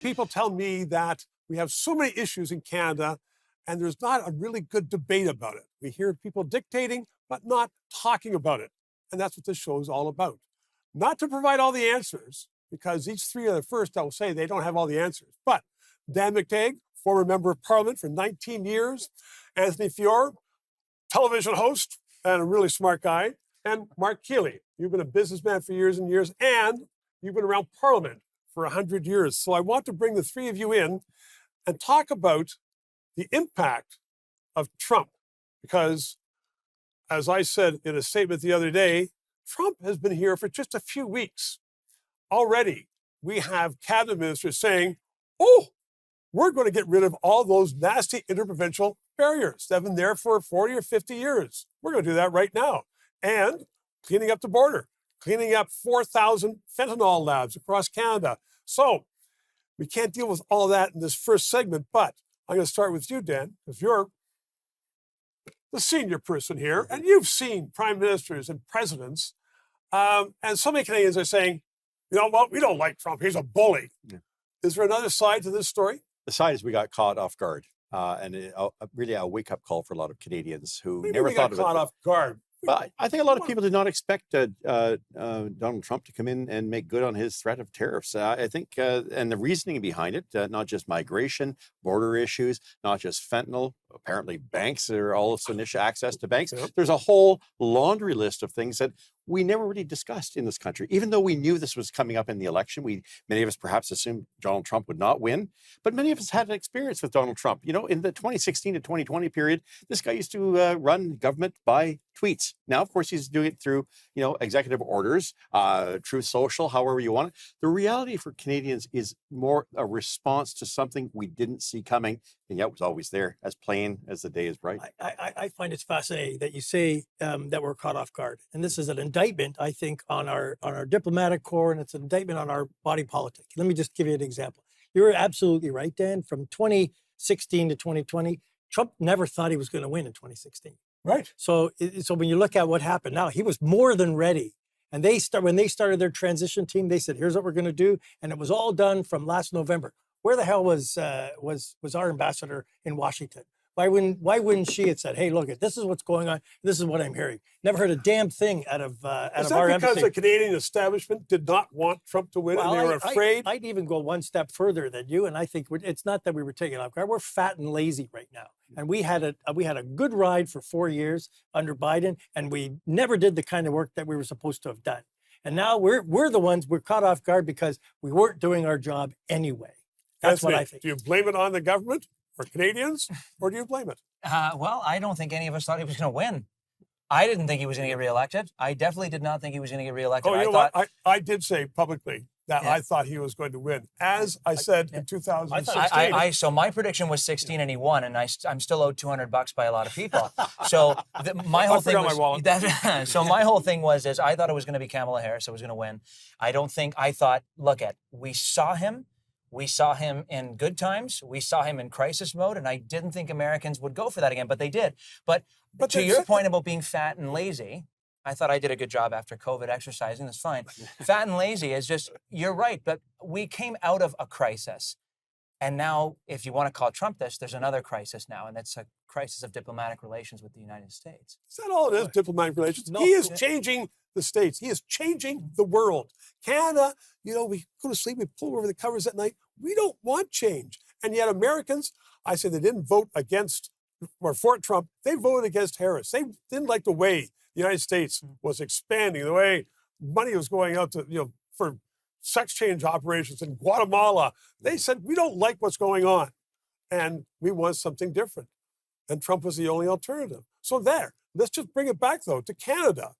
People tell me that we have so many issues in Canada and there's not a really good debate about it. We hear people dictating, but not talking about it. And that's what this show is all about. Not to provide all the answers, because each three are the first I will say they don't have all the answers. But Dan McTeague, former member of Parliament for 19 years, Anthony Feor, television host and a really smart guy, and Marc Kealey. You've been a businessman for years and years, and you've been around Parliament for 100 years. So I want to bring the three of you in and talk about the impact of Trump. Because, as I said in a statement the other day, Trump has been here for just a few weeks. Already, we have cabinet ministers saying, oh, we're going to get rid of all those nasty interprovincial barriers that have been there for 40 or 50 years. We're going to do that right now. And cleaning up the border, cleaning up 4,000 fentanyl labs across Canada. So we can't deal with all that in this first segment, but I'm going to start with you, Dan, because you're the senior person here, and you've seen prime ministers and presidents. And so many Canadians are saying, you know what, we don't like Trump. He's a bully. Yeah. Is there another side to this story? The side is we got caught off guard. And really a wake-up call for a lot of Canadians who never thought of it. Caught off guard. But I think a lot of people did not expect Donald Trump to come in and make good on his threat of tariffs. I think, and the reasoning behind it, not just migration, border issues, not just fentanyl, apparently banks are all of a sudden access to banks. Yep. There's a whole laundry list of things that we never really discussed in this country. Even though we knew this was coming up in the election, many of us perhaps assumed Donald Trump would not win, but many of us had an experience with Donald Trump. You know, in the 2016 to 2020 period, this guy used to run government by tweets. Now, of course, he's doing it through, executive orders, Truth Social, however you want it. The reality for Canadians is more a response to something we didn't see coming, and yet was always there, as plain as the day is bright. I find it fascinating that you say that we're caught off guard. And this is an indictment, I think, on our diplomatic corps, and it's an indictment on our body politic. Let me just give you an example. You're absolutely right, Dan. From 2016 to 2020, Trump never thought he was going to win in 2016. Right. So when you look at what happened now, he was more than ready. And when they started their transition team, they said, here's what we're going to do. And it was all done from last November. Where the hell was our ambassador in Washington? Why wouldn't she have said, hey, look, this is what's going on. This is what I'm hearing. Never heard a damn thing out of our embassy. Is that because the Canadian establishment did not want Trump to win and they were afraid? I'd even go one step further than you. And I think it's not that we were taken off guard. We're fat and lazy right now. And we had a good ride for 4 years under Biden, and we never did the kind of work that we were supposed to have done. And now we're the ones we're caught off guard because we weren't doing our job anyway. That's what I think. Do you blame it on the government or Canadians, or do you blame it? Well, I don't think any of us thought he was going to win. I didn't think he was going to get reelected. I definitely did not think he was going to get reelected. Oh, you know what? I did say publicly that I thought he was going to win, as I said in 2016. So my prediction was 16 and he won, and I'm still owed $200 by a lot of people. So my whole thing was so my whole thing was I thought it was going to be Kamala Harris that was going to win. I thought, we saw him. We saw him in good times. We saw him in crisis mode, and I didn't think Americans would go for that again, but they did. But to your point about being fat and lazy, I thought I did a good job after COVID exercising. That's fine. Fat and lazy is just, you're right, but we came out of a crisis. And now, if you want to call Trump this, there's another crisis now, and it's a crisis of diplomatic relations with the United States. Is that all it is, diplomatic relations? No, he is changing the states. He is changing the world. Canada, we go to sleep, we pull over the covers at night. We don't want change. And yet Americans, I say they didn't vote against or for Trump. They voted against Harris. They didn't like the way the United States was expanding, the way money was going out to, for sex change operations in Guatemala. They said, we don't like what's going on. And we want something different. And Trump was the only alternative. So let's just bring it back, though, to Canada.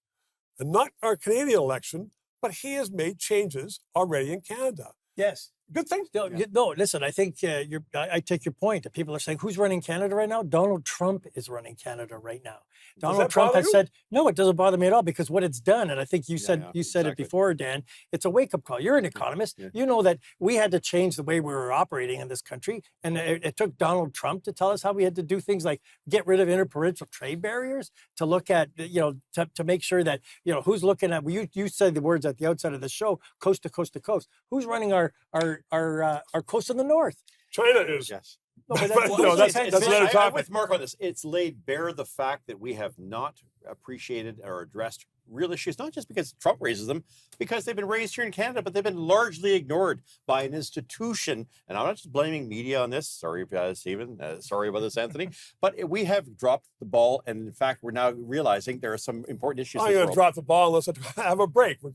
And not our Canadian election, but he has made changes already in Canada. Yes. Good thing. No, listen, I think I take your point. That people are saying, who's running Canada right now? Donald Trump is running Canada right now. Donald Trump has said, no, it doesn't bother me at all, because what it's done, and I think you said it before, Dan, it's a wake-up call. You're an economist. Yeah. You know that we had to change the way we were operating in this country, and it took Donald Trump to tell us how we had to do things like get rid of interprovincial trade barriers, to look at, to make sure that, who's looking at, you said the words at the outset of the show, coast to coast to coast. Who's running our our coast in the north. China is. Yes. No, but No, that's It's- another I'm topic. with Mark on this. It's laid bare the fact that we have not appreciated or addressed real issues, not just because Trump raises them, because they've been raised here in Canada, but they've been largely ignored by an institution. And I'm not just blaming media on this. Sorry, Stephen. Sorry about this, Anthony. But we have dropped the ball. And in fact, we're now realizing there are some important issues. I'm in the going to world. drop the ball and let's have a break.